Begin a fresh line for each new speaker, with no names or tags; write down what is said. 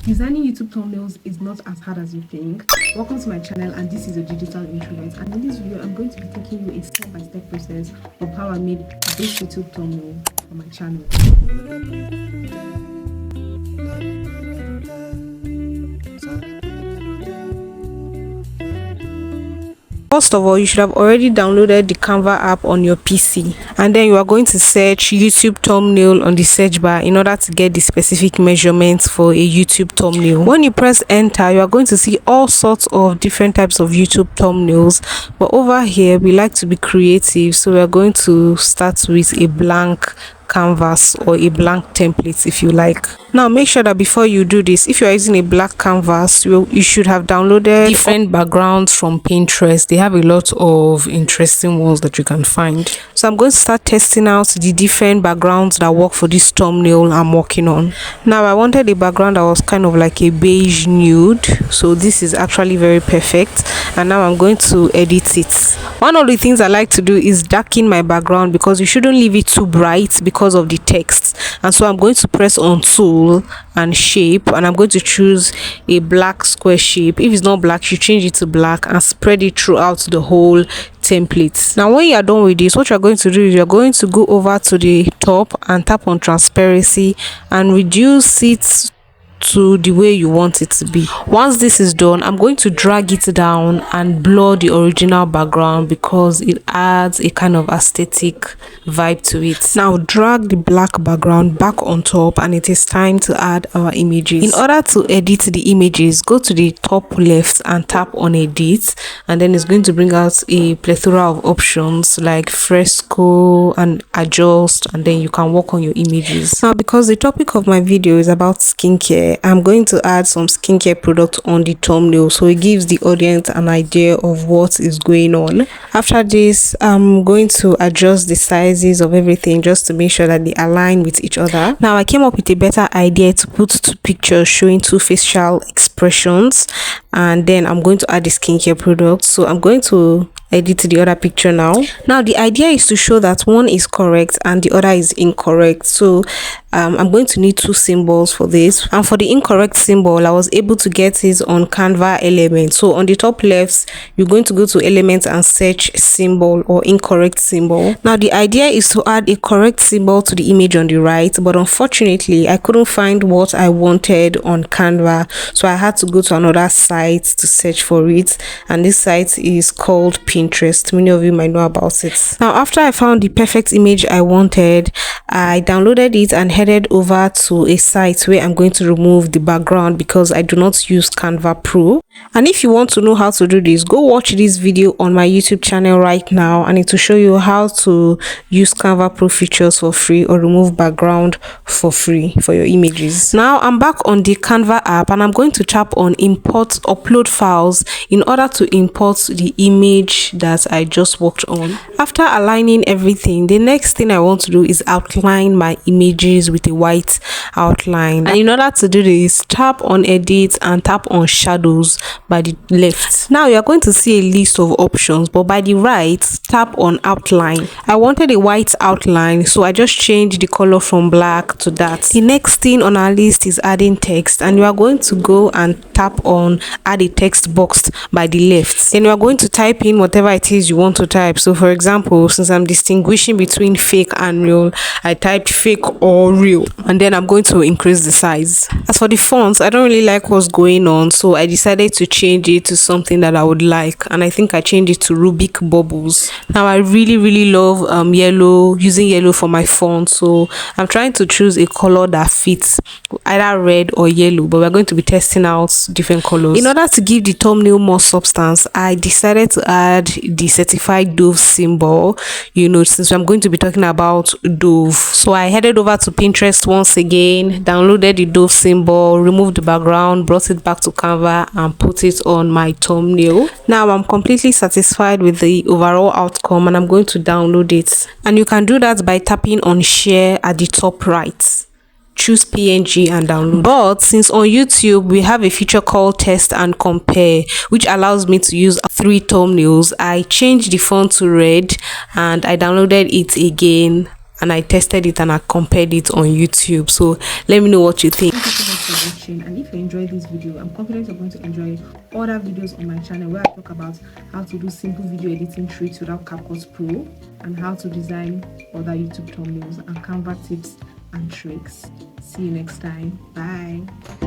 Designing YouTube thumbnails is not as hard as you think. Welcome to my channel, and this is a digital introvert, and in this video I'm going to be taking you a step-by-step process of how I made this YouTube thumbnail for my channel. First of all, you should have already downloaded the Canva app on your PC, and then you are going to search YouTube thumbnail on the search bar in order to get the specific measurements for a YouTube thumbnail. When you press enter, you are going to see all sorts of different types of YouTube thumbnails, but over here we like to be creative, so we are going to start with a blank canvas or a blank template if you like. Now make sure that before you do this, if you are using a black canvas, you should have downloaded different backgrounds from Pinterest. They have a lot of interesting ones that you can find. So I'm going to start testing out the different backgrounds that work for this thumbnail I'm working on. Now I wanted a background that was kind of like a beige nude, so this is actually very perfect, and now I'm going to edit it. One of the things I like to do is darken my background because you shouldn't leave it too bright because of the text. And so I'm going to press on tool and shape, and I'm going to choose a black square shape. If it's not black, you change it to black and spread it throughout the whole template. Now when you are done with this, what you're going to do is you're going to go over to the top and tap on transparency and reduce it to the way you want it to be. Once this is done, I'm going to drag it down and blur the original background because it adds a kind of aesthetic vibe to it. Now drag the black background back on top, and it is time to add our images. In order to edit the images, go to the top left and tap on edit, and then it's going to bring out a plethora of options like fresco and adjust, and then you can work on your images. Now because the topic of my video is about skincare, I'm going to add some skincare products on the thumbnail so it gives the audience an idea of what is going on. After this, I'm going to adjust the sizes of everything just to make sure that they align with each other. Now I came up with a better idea to put two pictures showing two facial expressions, and then I'm going to add the skincare products. So I'm going to edit the other picture now. Now the idea is to show that one is correct and the other is incorrect. So I'm going to need two symbols for this, and for the incorrect symbol I was able to get it on Canva elements. So on the top left, you're going to go to elements and search symbol or incorrect symbol. Now the idea is to add a correct symbol to the image on the right, but unfortunately I couldn't find what I wanted on Canva, so I had to go to another site to search for it, and this site is called Pinterest. Many of you might know about it. Now after I found the perfect image I wanted, I downloaded it and headed over to a site where I'm going to remove the background because I do not use Canva Pro. And if you want to know how to do this, go watch this video on my YouTube channel right now, and it will show you how to use Canva Pro features for free or remove background for free for your images. Now I'm back on the Canva app, and I'm going to tap on import upload files in order to import the image that I just worked on. After aligning everything, the next thing I want to do is outline my images with a white outline. And in order to do this, tap on edit and tap on shadows by the left. Now you are going to see a list of options, but by the right, tap on outline. I wanted a white outline, so I just changed the color from black to that. The next thing on our list is adding text, and you are going to go and tap on add a text box by the left. Then you are going to type in whatever it is you want to type. So for example, since I'm distinguishing between fake and real, I typed fake or real, and then I'm going to increase the size. As for the fonts, I don't really like what's going on, so I decided to change it to something that I would like, and I think I changed it to Rubik Bubbles. Now I really love yellow, using yellow for my font, so I'm trying to choose a color that fits, either red or yellow, but we're going to be testing out different colors. In order to give the thumbnail more substance, I decided to add the certified Dove symbol, you know, since I'm going to be talking about Dove. So I headed over to Pinterest once again, downloaded the Dove symbol, removed the background, brought it back to Canva and put it on my thumbnail. Now I'm completely satisfied with the overall outcome, and I'm going to download it. And you can do that by tapping on share at the top right. Choose PNG and download. But since on YouTube we have a feature called test and compare, which allows me to use 3 thumbnails, I changed the font to red and I downloaded it again and I tested it and I compared it on YouTube. So let me know what you think. Thank you so much for watching, and if you enjoyed this video, I'm confident you're going to enjoy other videos on my channel where I talk about how to do simple video editing tricks without CapCut Pro, and how to design other YouTube thumbnails and Canva tips and tricks. See you next time. Bye.